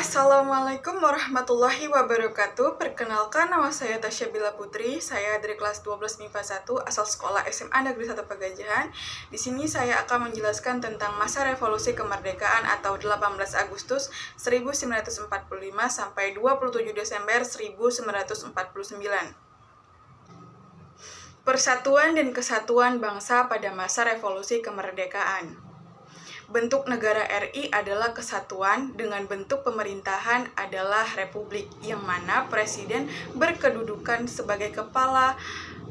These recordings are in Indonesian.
Assalamualaikum warahmatullahi wabarakatuh. Perkenalkan, nama saya Tasya Bila Putri. Saya dari kelas 12 MIPA 1 asal sekolah SMA Negeri 1 Pegajahan. Di sini saya akan menjelaskan tentang masa revolusi kemerdekaan atau 18 Agustus 1945 sampai 27 Desember 1949. Persatuan dan kesatuan bangsa pada masa revolusi kemerdekaan. Bentuk negara RI adalah kesatuan, dengan bentuk pemerintahan adalah republik, yang mana presiden berkedudukan sebagai kepala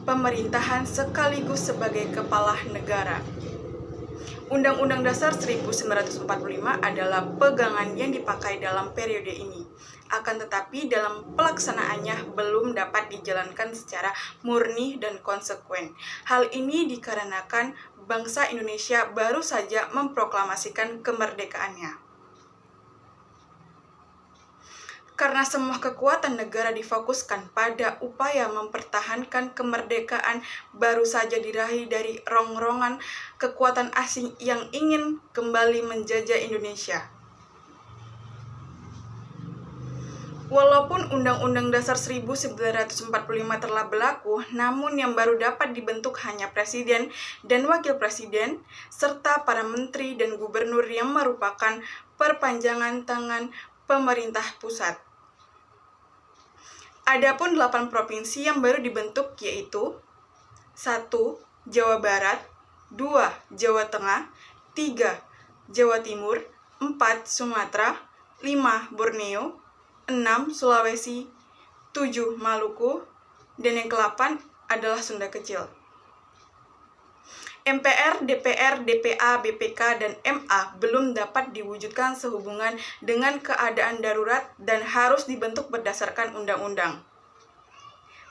pemerintahan sekaligus sebagai kepala negara. Undang-Undang Dasar 1945 adalah pegangan yang dipakai dalam periode ini. Akan tetapi dalam pelaksanaannya belum dapat dijalankan secara murni dan konsekuen. Hal ini dikarenakan bangsa Indonesia baru saja memproklamasikan kemerdekaannya. Karena semua kekuatan negara difokuskan pada upaya mempertahankan kemerdekaan baru saja diraih dari rongrongan kekuatan asing yang ingin kembali menjajah Indonesia. Walaupun Undang-Undang Dasar 1945 telah berlaku, namun yang baru dapat dibentuk hanya presiden dan wakil presiden, serta para menteri dan gubernur yang merupakan perpanjangan tangan pemerintah pusat. Adapun 8 provinsi yang baru dibentuk yaitu 1. Jawa Barat, 2. Jawa Tengah, 3. Jawa Timur, 4. Sumatera, 5. Borneo, 6. Sulawesi, 7. Maluku, dan yang ke-8 adalah Sunda Kecil. MPR, DPR, DPA, BPK, dan MA belum dapat diwujudkan sehubungan dengan keadaan darurat dan harus dibentuk berdasarkan undang-undang.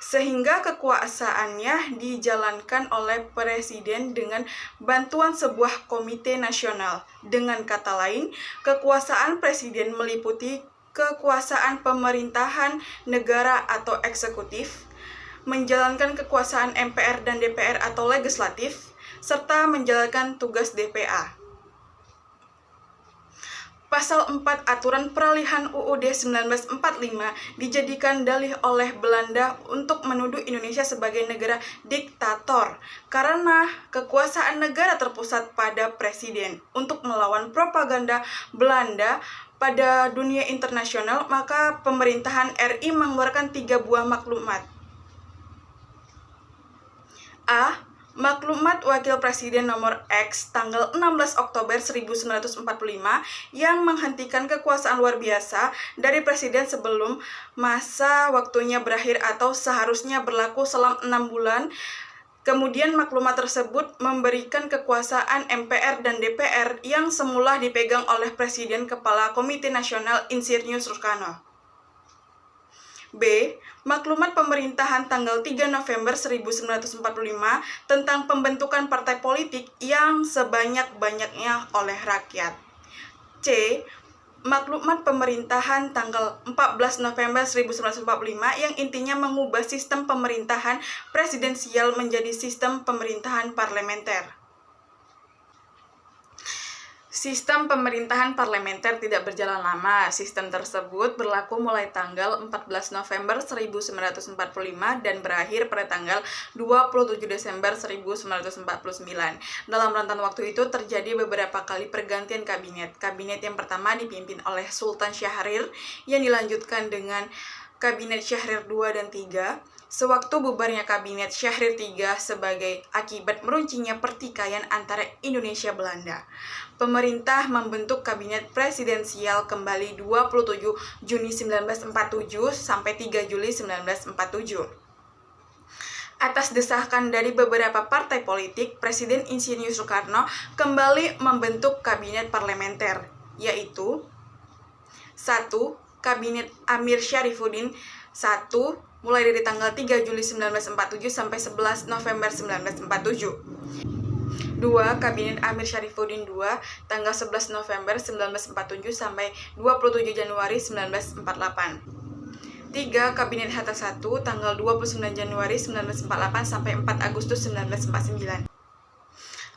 Sehingga kekuasaannya dijalankan oleh presiden dengan bantuan sebuah komite nasional. Dengan kata lain, kekuasaan presiden meliputi kekuasaan pemerintahan negara atau eksekutif, menjalankan kekuasaan MPR dan DPR atau legislatif, serta menjalankan tugas DPA. Pasal 4 Aturan Peralihan UUD 1945 dijadikan dalih oleh Belanda untuk menuduh Indonesia sebagai negara diktator karena kekuasaan negara terpusat pada presiden. Untuk melawan propaganda Belanda pada dunia internasional, maka pemerintahan RI mengeluarkan 3 buah maklumat. A. Maklumat Wakil Presiden nomor X tanggal 16 Oktober 1945 yang menghentikan kekuasaan luar biasa dari presiden sebelum masa waktunya berakhir atau seharusnya berlaku selama 6 bulan. Kemudian maklumat tersebut memberikan kekuasaan MPR dan DPR yang semula dipegang oleh Presiden Kepala Komite Nasional Insinyur Soekarno. B. Maklumat pemerintahan tanggal 3 November 1945 tentang pembentukan partai politik yang sebanyak-banyaknya oleh rakyat. C. Maklumat pemerintahan tanggal 14 November 1945 yang intinya mengubah sistem pemerintahan presidensial menjadi sistem pemerintahan parlementer. Sistem pemerintahan parlementer tidak berjalan lama. Sistem tersebut berlaku mulai tanggal 14 November 1945 dan berakhir pada tanggal 27 Desember 1949. Dalam rentan waktu itu terjadi beberapa kali pergantian kabinet. Kabinet yang pertama dipimpin oleh Sultan Syahrir yang dilanjutkan dengan Kabinet Syahrir II dan III. Sewaktu bubarnya Kabinet Syahrir III sebagai akibat meruncingnya pertikaian antara Indonesia Belanda, pemerintah membentuk Kabinet Presidensial kembali 27 Juni 1947 sampai 3 Juli 1947. Atas desakan dari beberapa partai politik, Presiden Insinyur Soekarno kembali membentuk Kabinet Parlementer, yaitu 1. Kabinet Amir Syarifuddin 1 mulai dari tanggal 3 Juli 1947 sampai 11 November 1947. 2. Kabinet Amir Syarifuddin II tanggal 11 November 1947 sampai 27 Januari 1948. 3. Kabinet Hatta I tanggal 29 Januari 1948 sampai 4 Agustus 1949.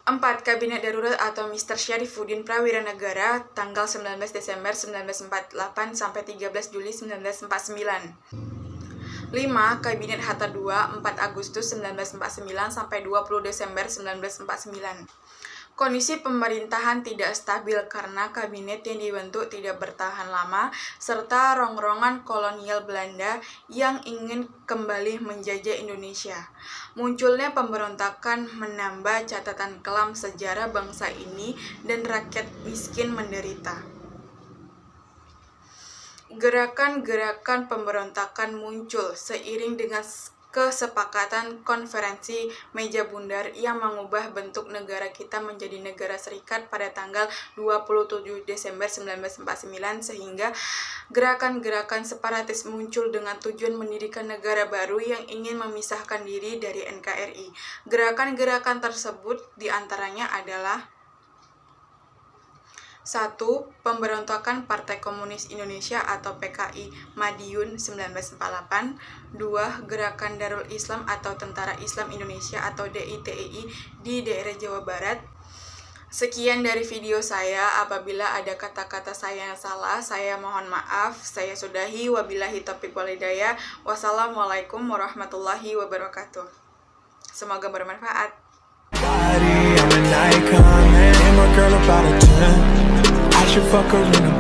4. Kabinet Darurat atau Mr. Syarifuddin Prawiranegara tanggal 19 Desember 1948 sampai 13 Juli 1949. 5. Kabinet Hatta II 4 Agustus 1949 sampai 20 Desember 1949. Kondisi pemerintahan tidak stabil karena kabinet yang dibentuk tidak bertahan lama, serta rongrongan kolonial Belanda yang ingin kembali menjajah Indonesia. Munculnya pemberontakan menambah catatan kelam sejarah bangsa ini dan rakyat miskin menderita. Gerakan-gerakan pemberontakan muncul seiring dengan kesepakatan konferensi meja bundar yang mengubah bentuk negara kita menjadi negara serikat pada tanggal 27 Desember 1949, sehingga gerakan-gerakan separatis muncul dengan tujuan mendirikan negara baru yang ingin memisahkan diri dari NKRI. Gerakan-gerakan tersebut diantaranya adalah 1. Pemberontakan Partai Komunis Indonesia atau PKI Madiun 1948. 2. Gerakan Darul Islam atau Tentara Islam Indonesia atau DITII di daerah Jawa Barat. Sekian dari video saya. Apabila ada kata-kata saya yang salah, saya mohon maaf. Saya sudahi. Wabillahi taufiq wal hidayah. Wassalamualaikum warahmatullahi wabarakatuh. Semoga bermanfaat. I should fuck her in a